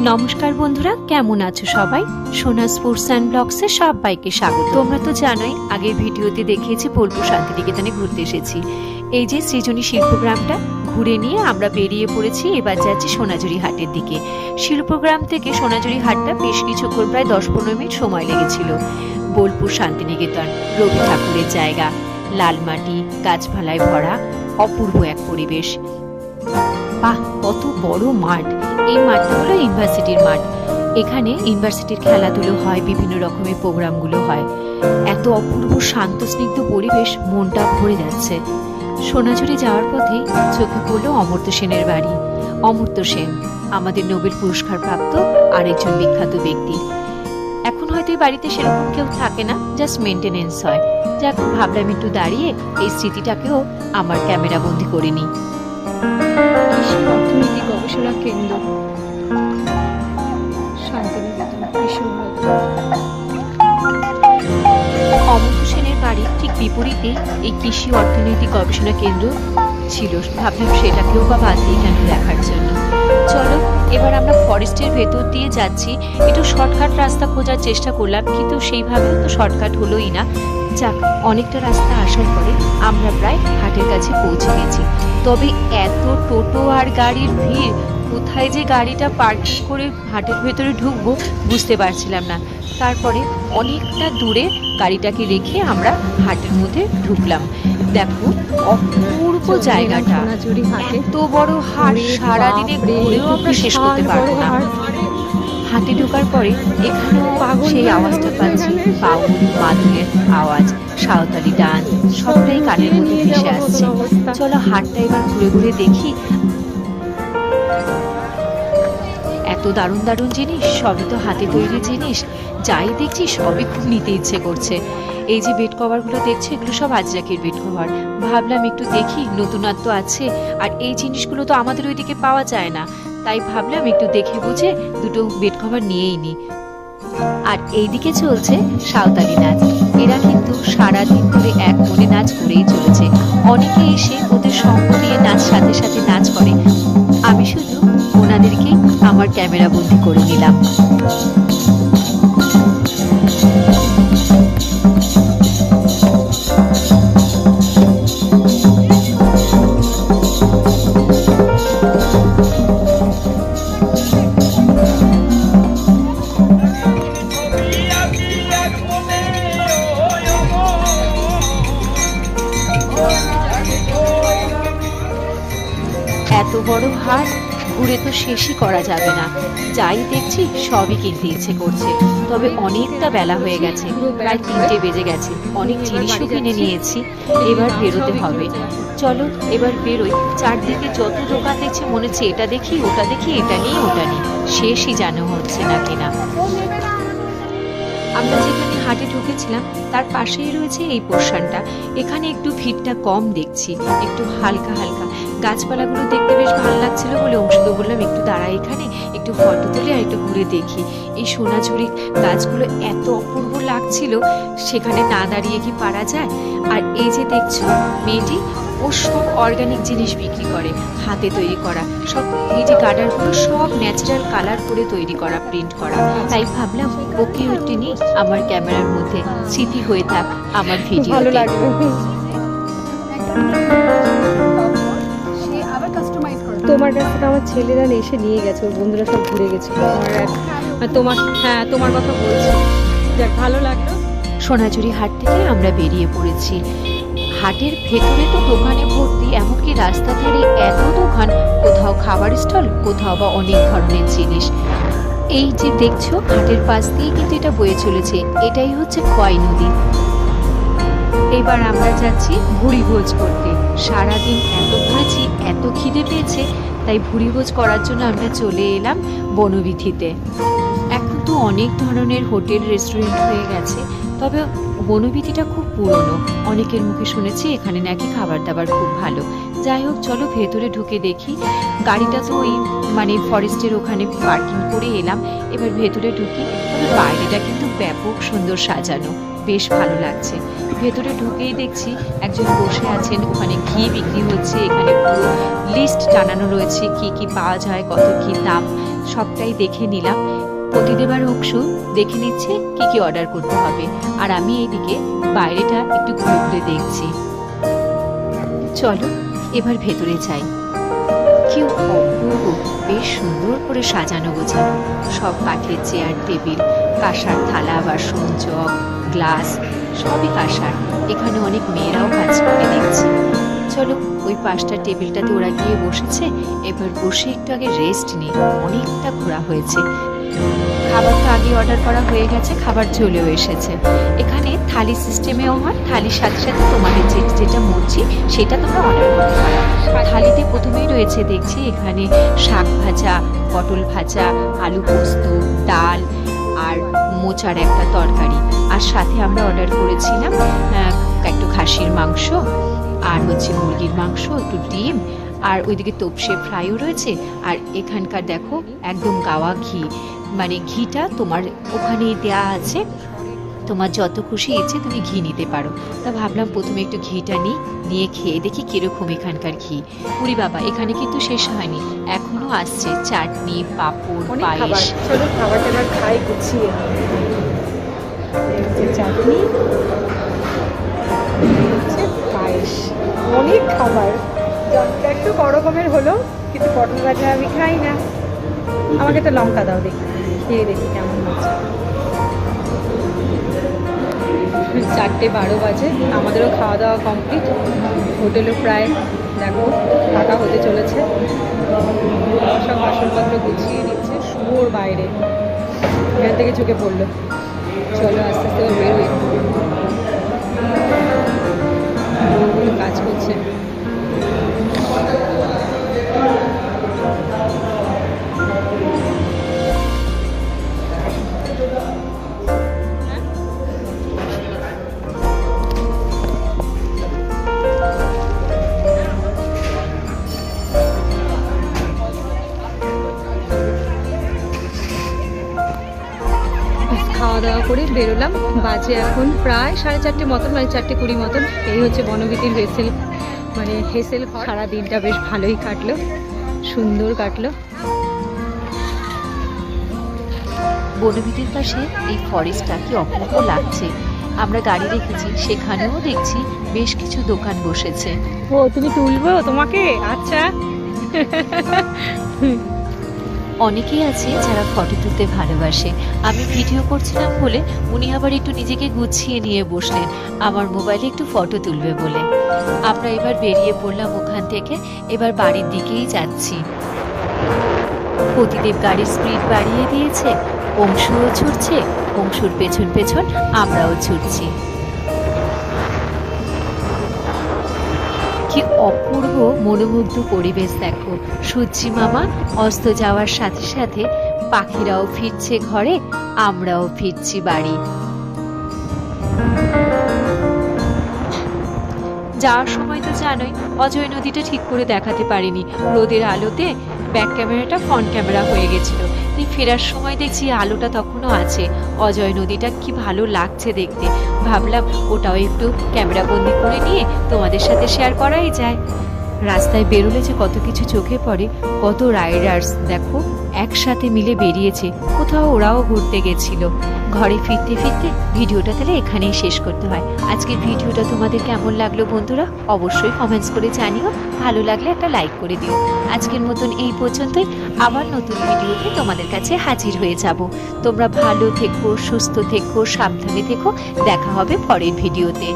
নমস্কার বন্ধুরা, কেমন আছো সবাই? সোনা স্পোর্টস অ্যান্ড ব্লগসে সবাইকে স্বাগত। তোমরা তো জানোই, আগের ভিডিওতে দেখিয়েছি বোলপুর শান্তিনিকেতনে ঘুরতে এসেছি। এই যে সৃজনী শিল্পগ্রামটা ঘুরে নিয়ে আমরা বেরিয়ে পড়েছি। এবার যাচ্ছি সোনাঝুরি হাটের দিকে। শিল্পগ্রাম থেকে সোনাঝুরি হাটটা বেশ কিছুক্ষণ, প্রায় 10-15 মিনিট সময় লেগেছিল। বোলপুর শান্তিনিকেতন রবি ঠাকুরের জায়গা, লাল মাটি, গাছপালায় ভরা অপূর্ব এক পরিবেশ। বাহ, কত বড় মাঠ! এই মাঠটা হলো ইউনিভার্সিটির মাঠ। এখানে ইউনিভার্সিটির খেলাধুলো হয়, বিভিন্ন রকমের প্রোগ্রামগুলো হয়। এত অপূর্ব শান্ত স্নিগ্ধ পরিবেশ, মনটা ভরে যাচ্ছে। সোনাঝুরি যাওয়ার পথেই চোখে পড়লো অমর্ত্য সেনের বাড়ি। অমর্ত্য সেন আমাদের নোবেল পুরস্কার প্রাপ্ত আরেকজন বিখ্যাত ব্যক্তি। এখন হয়তো এই বাড়িতে সেরকম কেউ থাকে না, জাস্ট মেনটেনেন্স হয়। যাক, ভাবলাম একটু দাঁড়িয়ে এই স্মৃতিটাকেও আমার ক্যামেরা বন্দি করে নিই। কৃষি অর্থনীতি গবেষণা কেন্দ্র, শান্তিনিকেতন, বিশ্বভারতী। অমর্ত্য সেনের বাড়ির ঠিক বিপরীতে এই কৃষি অর্থনৈতিক গবেষণা কেন্দ্র ছিল। ভাবলাম সেটাকেও বা বাদ দিয়ে কেন দেখার জন্য। চলো, এবার আমরা ফরেস্টের ভেতর দিয়ে যাচ্ছি। একটু শর্টকাট রাস্তা খোঁজার চেষ্টা করলাম, কিন্তু সেইভাবেও তো শর্টকাট হলোই না। যাক, অনেকটা রাস্তা আসার পরে আমরা প্রায় হাটের কাছে পৌঁছে গেছি। তবে এত টোটো আর গাড়ির ভিড়, কোথায় যে গাড়িটা পার্কিং করে হাটের ভেতরে ঢুকবো বুঝতে পারছিলাম না। তারপরে অনেকটা দূরে গাড়িটাকে রেখে আমরা হাটের মধ্যে ঢুকলাম। দেখো, অপূর্ব জায়গাটা, এত বড় হাট, সারাদিনে ঘুরেও আমরা শেষ করতে পারবো না। হাটে ঢোকার পরে এখানেও সেই আওয়াজটা পাচ্ছি, বাউল মাদুরের আওয়াজ, সাঁওতালি ডান্স, সবটাই কানের মধ্যে ভেসে আসছে। চলো হাটটা এবার ঘুরে ঘুরে দেখি। এত দারুণ দারুণ জিনিস, সবই তো হাতে তৈরি জিনিস। যাই দেখছি সবই খুব নিতে ইচ্ছে করছে। এই যে বেড কভারগুলো দেখছো, এগুলো সব আজরাকের বেড কভার। ভাবলাম একটু দেখি, নতুনত্ব আছে, আর এই জিনিসগুলো তো আমাদের ওইদিকে পাওয়া যায় না। তাই ভাবলাম একটু দেখে বুঝে দুটো বেড কভার নিয়েই নি। আর এইদিকে চলছে সাঁওতালি নাচ। এরা কিন্তু সারাদিন ধরে এক মনে নাচ করেই চলেছে। অনেকে এসে ওদের সঙ্গ দিয়ে নাচ সাথে সাথে নাচ করে। আমি শুধু ওনাদেরকেই আমার ক্যামেরা বন্দি করে নিলাম। এত বড় হাট, ঘুরে তো শেষই করা যাবে না। যাই দেখছি সবই কিনতে ইচ্ছে করছে। তবে অনেকটা বেলা হয়ে গেছে, প্রায় 3টে বেজে গেছে। অনেক জিনিসও কিনে নিয়েছি, এবার বেরোতে হবে। চলো এবার বেরোই। চারদিকে যত দোকান দেখছি মনে হচ্ছে এটা দেখি, ওটা দেখি, এটা নিই, ওটা নিই, শেষই জানা হচ্ছে না কেনা। আমরা যেখানে হাটে ঢুকেছিলাম তার পাশেই রয়েছে এই পোর্শনটা। এখানে একটু ভিড়টা কম দেখছি, একটু হালকা হালকা। গাছপালাগুলো দেখতে বেশ ভালো লাগছিল বলে অংশকে বললাম একটু দাঁড়াই এখানে, একটু ফটো তুলে আর একটু ঘুরে দেখি। এই সোনাঝুরি গাছগুলো এত অপূর্ব লাগছিল, সেখানে না দাঁড়িয়ে কি পারা যায়? আর এই যে দেখছো মেয়েটি, ও সব অর্গানিক জিনিস বিক্রি করে, হাতে তৈরি করা সব। এই যে গার্ডারগুলো সব ন্যাচারাল কালার করে তৈরি করা, প্রিন্ট করা। তাই ভাবলাম ওকে একটু নিয়ে আমার ক্যামেরার মধ্যে স্মৃতি হয়ে থাক আমার ভিডিও। তোমার কাছ থেকে আমার ছেলেরা এসে নিয়ে গেছে, ওর বন্ধুরা সব ঘুরে গেছিল। তোমার কথা বলছি, যাক ভালো লাগলো। সোনাঝুরি হাট থেকে আমরা বেরিয়ে পড়েছি। হাটের ভেতরে তো দোকানে ভর্তি, এমনকি রাস্তা ধারে এত দোকান, কোথাও খাবার স্টল, কোথাও বা অনেক ধরনের জিনিস। এই যে দেখছো হাটের পাশ দিয়ে কিন্তু এটা বয়ে চলেছে, এটাই হচ্ছে খোয়াই নদী। এবার আমরা যাচ্ছি ভুড়িভোজ করতে। সারাদিন এত ঘুরেছি, এত খিদে পেয়েছে, তাই ভুড়িভোজ করার জন্য আমরা চলে এলাম বনবিথিতে। এখন তো অনেক ধরনের হোটেল রেস্টুরেন্ট হয়ে গেছে, তবে বনবিথিটা খুব পুরনো। অনেকের মুখে শুনেছি এখানে নাকি খাবার দাবার খুব ভালো। যাই হোক, চলো ভেতরে ঢুকে দেখি। গাড়িটা তো ওই ফরেস্টের ওখানে পার্কিং করে এলাম। এবার ভেতরে ঢুকি। তবে বাইরেটা কিন্তু ব্যাপক সুন্দর সাজানো, বেশ ভালো লাগছে। ভেতরে ঢুকেই দেখছি একজন বসে আছেন, ওখানে ঘি বিক্রি হচ্ছে। এখানে পুরো লিস্ট টানানো রয়েছে, কি কি পাওয়া যায়, কত কি দাম। সবটাই দেখে নিলাম। প্রতিদেব আর অংশু দেখে নিচ্ছে কি কি অর্ডার করতে হবে, আর আমি এইদিকে বাইরেটা একটু ঘুরে ঘুরে দেখছি। চলো এবার ভেতরে যাই। কি অপূর্ব, বেশ সুন্দর করে সাজানো গোছানো, সব কাঠের চেয়ার টেবিল, কাঁসার থালা বাসন জগ গ্লাস সবই কাঁসার। এখানে অনেক মেয়েরাও কাজ করে দেখছি। চলো ওই পাঁচটা টেবিলটাতে ওরা গিয়ে বসেছে, এবার বসে একটু আগে রেস্ট নিই, অনেকটা ঘোরা হয়েছে। খাবারটা আগে অর্ডার করা হয়ে গেছে, খাবার চলেও এসেছে। এখানে থালি সিস্টেমেও হয়, থালির সাথে সাথে তোমাদের যেটা মর্জি সেটা তোমরা অর্ডার করতে পারো। থালিতে প্রথমেই রয়েছে দেখছি এখানে শাক ভাজা, পটল ভাজা, আলু পোস্ত, ডাল আর মোচার একটা তরকারি, আর সাথে আমরা অর্ডার করেছিলাম একটু খাসির মাংস আর হচ্ছে মুরগির মাংস, একটু ডিম, আর ওইদিকে তোপসে ফ্রাইও রয়েছে। আর এখানকার দেখো একদম গাওয়া ঘি, মানে ঘিটা তোমার ওখানেই দেয়া আছে, তোমার যত খুশি ইচ্ছে তুমি ঘি নিতে পারো। তা ভাবলাম প্রথমে একটু ঘিটা নিয়ে খেয়ে দেখি কিরকম এখানকার ঘি। পুরি বাবা, এখানে কিন্তু শেষ হয়নি, এখনো আসছে চাটনি, পাঁপড়, পায়েস। চলো খাবারটা এবার খাই গুছিয়ে। চাটনি, পায়েস, অনেক খাবার। জলটা একটু বড় রকমের হলো, কিন্তু পটল ভাজা আমি খাই না। আমাকে তো লঙ্কা দাও, দেখি খেয়ে দেখি কেমন হচ্ছে। 4:12 বাজে, আমাদেরও খাওয়া দাওয়া কমপ্লিট। হোটেলও প্রায় দেখো ফাঁকা হতে চলেছে। সব বাসনপত্র গুছিয়ে নিচ্ছে, শুয়োর বাইরে এখান থেকে চোখে পড়লো। চলো আস্তে আস্তে বেরোই, কাজ করছে। খাওয়া দাওয়া করে বেরোলাম, বাজে এখন প্রায় 4:30 মতন, মানে 4:20 মতন। এই হচ্ছে বনবিতির হেসেল, মানে হেসেল। সারা দিনটা বেশ ভালোই কাটলো, সুন্দর কাটলো। বনবিতির পাশে এই ফরেস্টটা কি অপূর্ব লাগছে। আমরা গাড়ি রেখেছি, সেখানেও দেখছি বেশ কিছু দোকান বসেছে। ও তুমি তুলবো তোমাকে? আচ্ছা। অনেকেই আছে যারা ফটো তুলতে ভালোবাসে। আমি ভিডিও করছিলাম বলে উনি আবার একটু নিজেকে গুছিয়ে নিয়ে বসলেন আমার মোবাইলে একটু ফটো তুলবে বলে। আমরা এবার বেরিয়ে পড়লাম ওখান থেকে, এবার বাড়ির দিকেই যাচ্ছি। প্রতিদেব গাড়ির স্পিড বাড়িয়ে দিয়েছে, অংশুও ছুটছে, অংশুর পেছন পেছন আমরাও ছুটছি। কি অপূর্ব মনোমুগ্ধ পরিবেশ দেখো। সূর্যি মামা অস্ত যাওয়ার সাথে সাথে পাখিরাও ফিরছে ঘরে, আমরাও ফিরছি বাড়ি। যাওয়ার সময় তো জানোই অজয় নদীটা ঠিক করে দেখাতে পারিনি, রোদের আলোতে ব্যাক ক্যামেরাটা ফ্রন্ট ক্যামেরা হয়ে গেছিল। ফেরার সময় দেখছি আলোটা তখনও আছে। অজয় নদীটা কি ভালো লাগছে দেখতে, ভাবলাম ওটাও একটু ক্যামেরা বন্দি করে নিয়ে তোমাদের সাথে শেয়ার করাই যায়। রাস্তায় বেরোলে যে কত কিছু চোখে পড়ে, কত রাইডার্স দেখো একসাথে মিলে বেরিয়েছে, কোথাও ওরাও ঘুরতে গেছিল। ঘরে ফিরতে ফিরতে ভিডিওটা তাহলে এখানেই শেষ করতে হয়। আজকের ভিডিওটা তোমাদের কেমন লাগলো বন্ধুরা অবশ্যই কমেন্টস করে জানিও, ভালো লাগলে একটা লাইক করে দিও। আজকের মতন এই পর্যন্তই, আবার নতুন ভিডিওতে তোমাদের কাছে হাজির হয়ে যাব। তোমরা ভালো থেকো, সুস্থ থেকো, সাবধানে থেকো, দেখা হবে পরের ভিডিওতে।